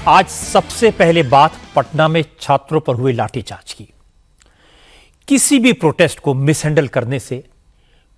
आज सबसे पहले बात पटना में छात्रों पर हुए लाठीचार्ज की। किसी भी प्रोटेस्ट को मिसहैंडल करने से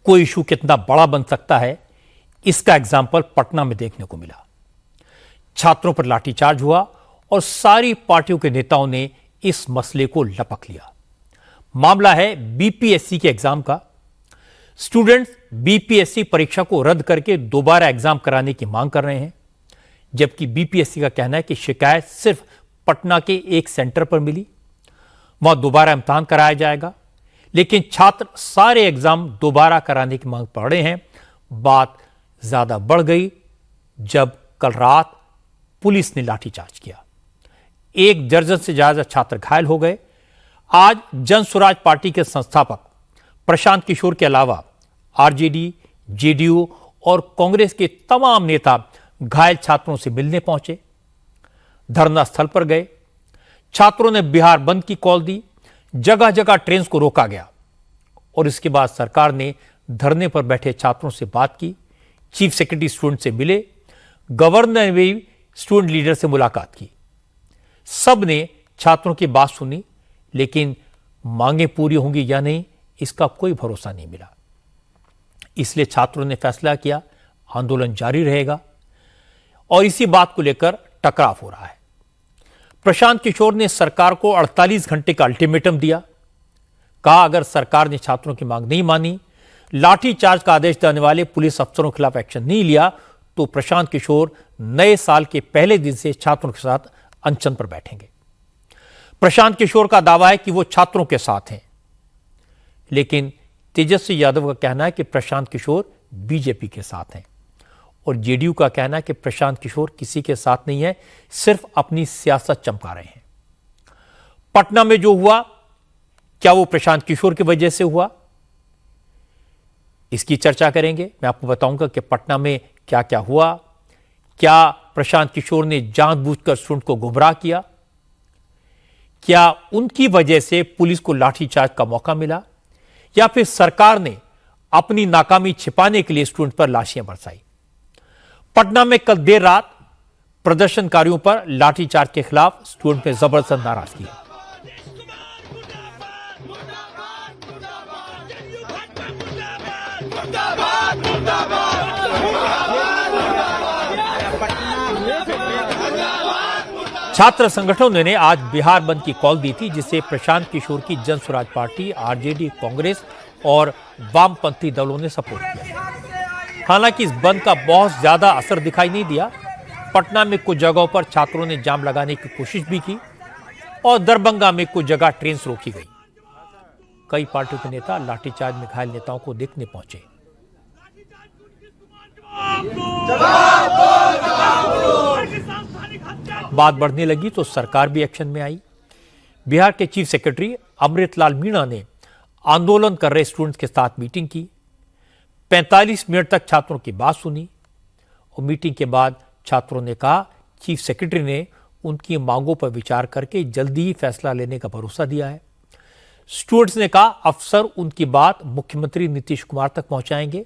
कोई इशू कितना बड़ा बन सकता है, इसका एग्जाम्पल पटना में देखने को मिला। छात्रों पर लाठीचार्ज हुआ और सारी पार्टियों के नेताओं ने इस मसले को लपक लिया। मामला है बीपीएससी के एग्जाम का। स्टूडेंट्स बीपीएससी परीक्षा को रद्द करके दोबारा एग्जाम कराने की मांग कर रहे हैं, जबकि बीपीएससी का कहना है कि शिकायत सिर्फ पटना के एक सेंटर पर मिली, वहां दोबारा इम्तिहान कराया जाएगा, लेकिन छात्र सारे एग्जाम दोबारा कराने की मांग पड़ रहे हैं। बात ज्यादा बढ़ गई जब कल रात पुलिस ने लाठीचार्ज किया। 1 दर्जन से ज्यादा छात्र घायल हो गए। आज जन स्वराज पार्टी के संस्थापक प्रशांत किशोर के अलावा आरजेडी, जेडीयू और कांग्रेस के तमाम नेता घायल छात्रों से मिलने पहुंचे, धरना स्थल पर गए। छात्रों ने बिहार बंद की कॉल दी, जगह जगह ट्रेन को रोका गया और इसके बाद सरकार ने धरने पर बैठे छात्रों से बात की। चीफ सेक्रेटरी स्टूडेंट से मिले, गवर्नर ने भी स्टूडेंट लीडर से मुलाकात की। सब ने छात्रों की बात सुनी, लेकिन मांगे पूरी होंगी या नहीं, इसका कोई भरोसा नहीं मिला। इसलिए छात्रों ने फैसला किया आंदोलन जारी रहेगा और इसी बात को लेकर टकराव हो रहा है। प्रशांत किशोर ने सरकार को 48 घंटे का अल्टीमेटम दिया। कहा अगर सरकार ने छात्रों की मांग नहीं मानी, लाठीचार्ज का आदेश देने वाले पुलिस अफसरों के खिलाफ एक्शन नहीं लिया, तो प्रशांत किशोर नए साल के पहले दिन से छात्रों के साथ अनशन पर बैठेंगे। प्रशांत किशोर का दावा है कि वो छात्रों के साथ हैं, लेकिन तेजस्वी यादव का कहना है कि प्रशांत किशोर बीजेपी के साथ हैं और जेडीयू का कहना है कि प्रशांत किशोर किसी के साथ नहीं है, सिर्फ अपनी सियासत चमका रहे हैं। पटना में जो हुआ, क्या वो प्रशांत किशोर की वजह से हुआ? इसकी चर्चा करेंगे। मैं आपको बताऊंगा कि पटना में क्या क्या हुआ। क्या प्रशांत किशोर ने जानबूझकर स्टूडेंट को गुमराह किया? क्या उनकी वजह से पुलिस को लाठीचार्ज का मौका मिला, या फिर सरकार ने अपनी नाकामी छिपाने के लिए स्टूडेंट पर लाशियां बरसाई? पटना में कल देर रात प्रदर्शनकारियों पर लाठीचार्ज के खिलाफ स्टूडेंट ने जबरदस्त नाराजगी की। छात्र संगठनों ने आज बिहार बंद की कॉल दी थी, जिसे प्रशांत किशोर की जन स्वराज पार्टी, आरजेडी, कांग्रेस और वामपंथी दलों ने सपोर्ट किया। हालांकि इस बंद का बहुत ज्यादा असर दिखाई नहीं दिया। पटना में कुछ जगहों पर छात्रों ने जाम लगाने की कोशिश भी की और दरभंगा में कुछ जगह ट्रेन रोकी गई। कई पार्टियों के नेता लाठीचार्ज में घायल नेताओं को देखने पहुंचे। बात बढ़ने लगी तो सरकार भी एक्शन में आई। बिहार के चीफ सेक्रेटरी अमृतलाल मीणा ने आंदोलन कर रहे स्टूडेंट्स के साथ मीटिंग की। 45 मिनट तक छात्रों की बात सुनी और मीटिंग के बाद छात्रों ने कहा चीफ सेक्रेटरी ने उनकी मांगों पर विचार करके जल्दी ही फैसला लेने का भरोसा दिया है। स्टूडेंट्स ने कहा अफसर उनकी बात मुख्यमंत्री नीतीश कुमार तक पहुंचाएंगे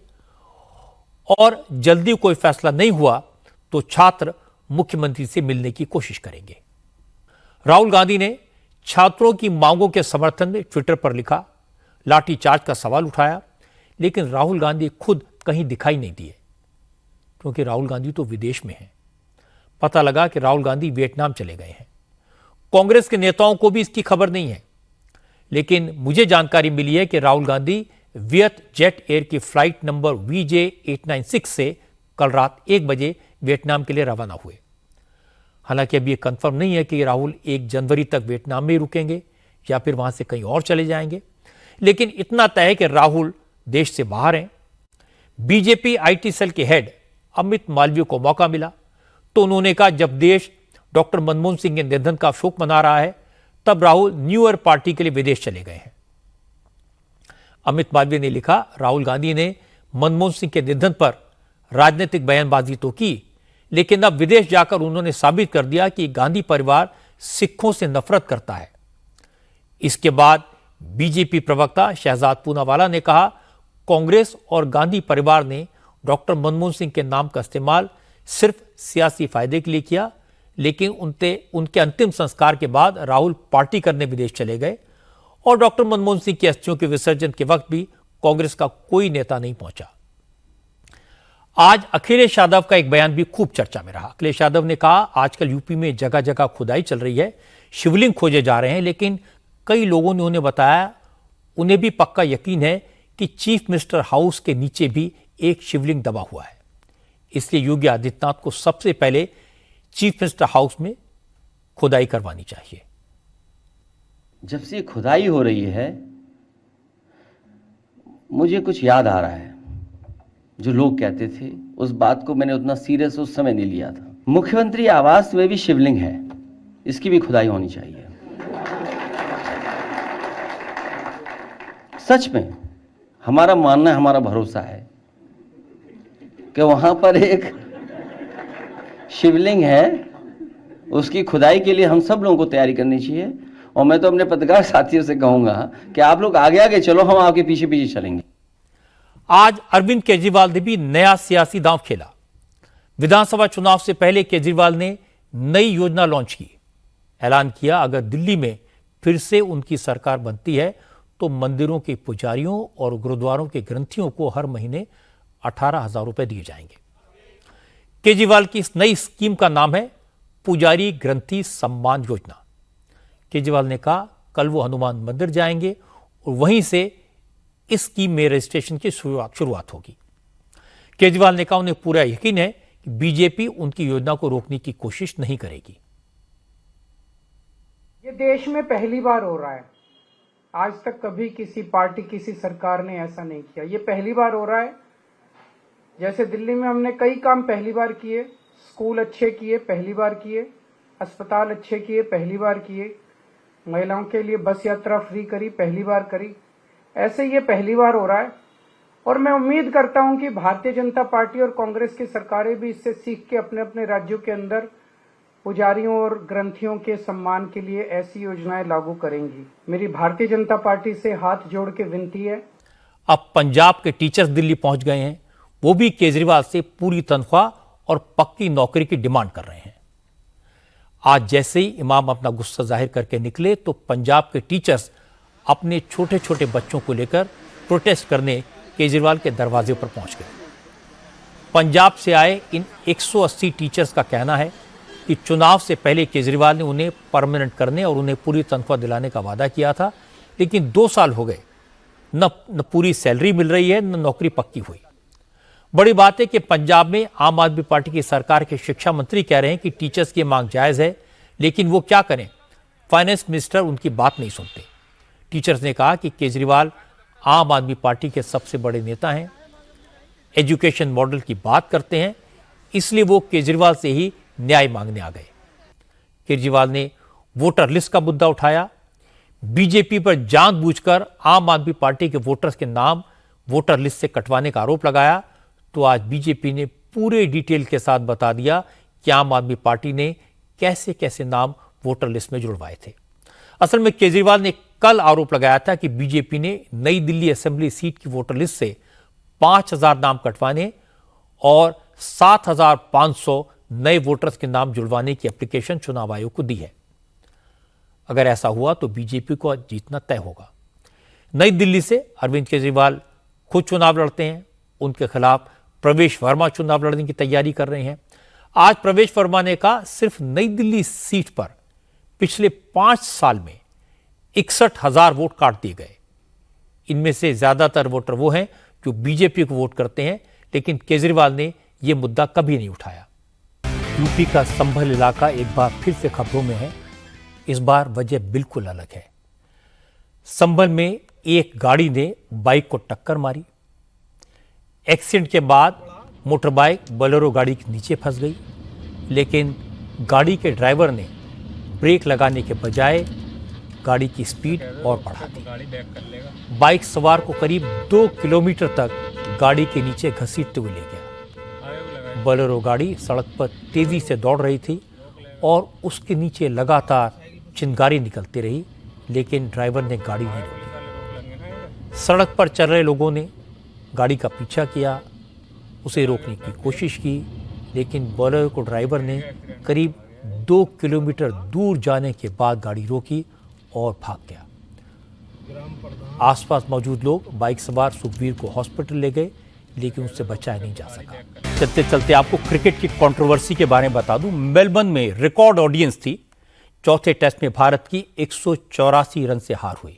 और जल्दी कोई फैसला नहीं हुआ तो छात्र मुख्यमंत्री से मिलने की कोशिश करेंगे। राहुल गांधी ने छात्रों की मांगों के समर्थन में ट्विटर पर लिखा, लाठीचार्ज का सवाल उठाया, लेकिन राहुल गांधी खुद कहीं दिखाई नहीं दिए, क्योंकि राहुल गांधी तो विदेश में हैं। पता लगा कि राहुल गांधी वियतनाम चले गए हैं। कांग्रेस के नेताओं को भी इसकी खबर नहीं है, लेकिन मुझे जानकारी मिली है कि राहुल गांधी वियत जेट एयर की फ्लाइट नंबर VJ896 से कल रात 1 बजे वियतनाम के लिए रवाना हुए। हालांकि अभी यह कंफर्म नहीं है कि राहुल 1 जनवरी तक वियतनाम में ही रुकेंगे या फिर वहां से कहीं और चले जाएंगे, लेकिन इतना तय है कि राहुल देश से बाहर हैं। बीजेपी IT सेल के हेड अमित मालवीय को मौका मिला तो उन्होंने कहा जब देश डॉक्टर मनमोहन सिंह के निधन का शोक मना रहा है, तब राहुल न्यू ईयर पार्टी के लिए विदेश चले गए हैं। अमित मालवीय ने लिखा, राहुल गांधी ने मनमोहन सिंह के निधन पर राजनीतिक बयानबाजी तो की, लेकिन अब विदेश जाकर उन्होंने साबित कर दिया कि गांधी परिवार सिखों से नफरत करता है। इसके बाद बीजेपी प्रवक्ता शहजाद पूनावाला ने कहा, कांग्रेस और गांधी परिवार ने डॉक्टर मनमोहन सिंह के नाम का इस्तेमाल सिर्फ सियासी फायदे के लिए किया, लेकिन उनके अंतिम संस्कार के बाद राहुल पार्टी करने विदेश चले गए और डॉक्टर मनमोहन सिंह की अस्थियों के विसर्जन के वक्त भी कांग्रेस का कोई नेता नहीं पहुंचा। आज अखिलेश यादव का एक बयान भी खूब चर्चा में रहा। अखिलेश यादव ने कहा, आजकल यूपी में जगह जगह खुदाई चल रही है, शिवलिंग खोजे जा रहे हैं, लेकिन कई लोगों ने उन्हें बताया, उन्हें भी पक्का यकीन है कि चीफ मिनिस्टर हाउस के नीचे भी एक शिवलिंग दबा हुआ है। इसलिए योगी आदित्यनाथ को सबसे पहले चीफ मिनिस्टर हाउस में खुदाई करवानी चाहिए। जब से खुदाई हो रही है, मुझे कुछ याद आ रहा है। जो लोग कहते थे, उस बात को मैंने उतना सीरियस उस समय नहीं लिया था। मुख्यमंत्री आवास में भी शिवलिंग है, इसकी भी खुदाई होनी चाहिए। सच में हमारा मानना है, हमारा भरोसा है कि वहां पर एक शिवलिंग है, उसकी खुदाई के लिए हम सब लोगों को तैयारी करनी चाहिए। और मैं तो अपने पत्रकार साथियों से कहूंगा कि आप लोग आगे आगे चलो, हम आपके पीछे पीछे चलेंगे। आज अरविंद केजरीवाल ने भी नया सियासी दांव खेला। विधानसभा चुनाव से पहले केजरीवाल ने नई योजना लॉन्च की। ऐलान किया, अगर दिल्ली में फिर से उनकी सरकार बनती है तो मंदिरों के पुजारियों और गुरुद्वारों के ग्रंथियों को हर महीने 18,000 रुपए दिए जाएंगे। केजरीवाल की इस नई स्कीम का नाम है पुजारी ग्रंथी सम्मान योजना। केजरीवाल ने कहा, कल वो हनुमान मंदिर जाएंगे और वहीं से इस स्कीम में रजिस्ट्रेशन की शुरुआत होगी। केजरीवाल ने कहा, उन्हें पूरा यकीन है कि बीजेपी उनकी योजना को रोकने की कोशिश नहीं करेगी। ये देश में पहली बार हो रहा है। आज तक कभी किसी पार्टी, किसी सरकार ने ऐसा नहीं किया। ये पहली बार हो रहा है। जैसे दिल्ली में हमने कई काम पहली बार किए, स्कूल अच्छे किए, पहली बार किए, अस्पताल अच्छे किए, पहली बार किए, महिलाओं के लिए बस यात्रा फ्री करी, पहली बार करी। ऐसे ये पहली बार हो रहा है और मैं उम्मीद करता हूं कि भारतीय जनता पार्टी और कांग्रेस की सरकारें भी इससे सीख के अपने अपने राज्यों के अंदर पुजारियों और ग्रंथियों के सम्मान के लिए ऐसी योजनाएं लागू करेंगी। मेरी भारतीय जनता पार्टी से हाथ जोड़ के विनती है। अब पंजाब के टीचर्स दिल्ली पहुंच गए हैं। वो भी केजरीवाल से पूरी तनख्वाह और पक्की नौकरी की डिमांड कर रहे हैं। आज जैसे ही इमाम अपना गुस्सा जाहिर करके निकले तो पंजाब के टीचर्स अपने छोटे छोटे बच्चों को लेकर प्रोटेस्ट करने केजरीवाल के दरवाजे पर पहुंच गए। पंजाब से आए इन 180 टीचर्स का कहना है कि चुनाव से पहले केजरीवाल ने उन्हें परमानेंट करने और उन्हें पूरी तनख्वाह दिलाने का वादा किया था, लेकिन 2 साल हो गए, न पूरी सैलरी मिल रही है, न नौकरी पक्की हुई। बड़ी बात है कि पंजाब में आम आदमी पार्टी की सरकार के शिक्षा मंत्री कह रहे हैं कि टीचर्स की मांग जायज है, लेकिन वो क्या करें, फाइनेंस मिनिस्टर उनकी बात नहीं सुनते। टीचर्स ने कहा कि केजरीवाल आम आदमी पार्टी के सबसे बड़े नेता हैं, एजुकेशन मॉडल की बात करते हैं, इसलिए वो केजरीवाल से ही न्याय मांगने आ गए। केजरीवाल ने वोटर लिस्ट का मुद्दा उठाया, बीजेपी पर जानबूझकर आम आदमी पार्टी के वोटर्स के नाम वोटर लिस्ट से कटवाने का आरोप लगाया। तो आज बीजेपी ने पूरे डिटेल के साथ बता दिया कि आम आदमी पार्टी ने कैसे कैसे नाम वोटर लिस्ट में जुड़वाए थे। असल में केजरीवाल ने कल आरोप लगाया था कि बीजेपी ने नई दिल्ली असेंबली सीट की वोटर लिस्ट से 5,000 नाम कटवाने और 7,500 नए वोटर्स के नाम जुड़वाने की एप्लीकेशन चुनाव आयोग को दी है। अगर ऐसा हुआ तो बीजेपी को जीतना तय होगा। नई दिल्ली से अरविंद केजरीवाल खुद चुनाव लड़ते हैं। उनके खिलाफ प्रवेश वर्मा चुनाव लड़ने की तैयारी कर रहे हैं। आज प्रवेश वर्मा ने कहा, सिर्फ नई दिल्ली सीट पर पिछले 5 साल में 61,000 वोट काट दिए गए। इनमें से ज्यादातर वोटर वो हैं जो बीजेपी को वोट करते हैं, लेकिन केजरीवाल ने यह मुद्दा कभी नहीं उठाया। यूपी का संभल इलाका एक बार फिर से खबरों में है। इस बार वजह बिल्कुल अलग है। संभल में एक गाड़ी ने बाइक को टक्कर मारी। एक्सीडेंट के बाद मोटर बाइक बोलेरो गाड़ी के नीचे फंस गई, लेकिन गाड़ी के ड्राइवर ने ब्रेक लगाने के बजाय गाड़ी की स्पीड और बढ़ा दी। बाइक सवार को करीब 2 किलोमीटर तक गाड़ी के नीचे घसीटते हुए ले गया। बोलेरो गाड़ी सड़क पर तेजी से दौड़ रही थी और उसके नीचे लगातार चिंगारी निकलती रही, लेकिन ड्राइवर ने गाड़ी नहीं रोकी। सड़क पर चल रहे लोगों ने गाड़ी का पीछा किया, उसे रोकने की कोशिश की, लेकिन बोलेरो को ड्राइवर ने करीब 2 किलोमीटर दूर जाने के बाद गाड़ी रोकी और भाग गया। आसपास मौजूद लोग बाइक सवार सुखबीर को हॉस्पिटल ले गए, लेकिन उससे बचाया नहीं जा सका। चलते चलते आपको क्रिकेट की कंट्रोवर्सी के बारे में बता दूं। मेलबर्न में रिकॉर्ड ऑडियंस थी। चौथे टेस्ट में भारत की 184 रन से हार हुई।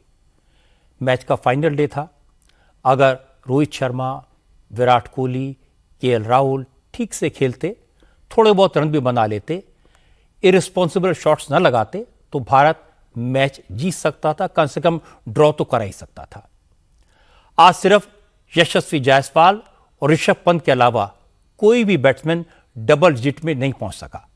मैच का फाइनल डे था। अगर रोहित शर्मा, विराट कोहली, केएल राहुल ठीक से खेलते, थोड़े बहुत रन भी बना लेते, इररिस्पॉन्सिबल शॉट्स न लगाते, तो भारत मैच जीत सकता था, कम से कम ड्रॉ तो करा ही सकता था। आज सिर्फ यशस्वी जायसवाल और ऋषभ पंत के अलावा कोई भी बैट्समैन डबल डिजिट में नहीं पहुंच सका।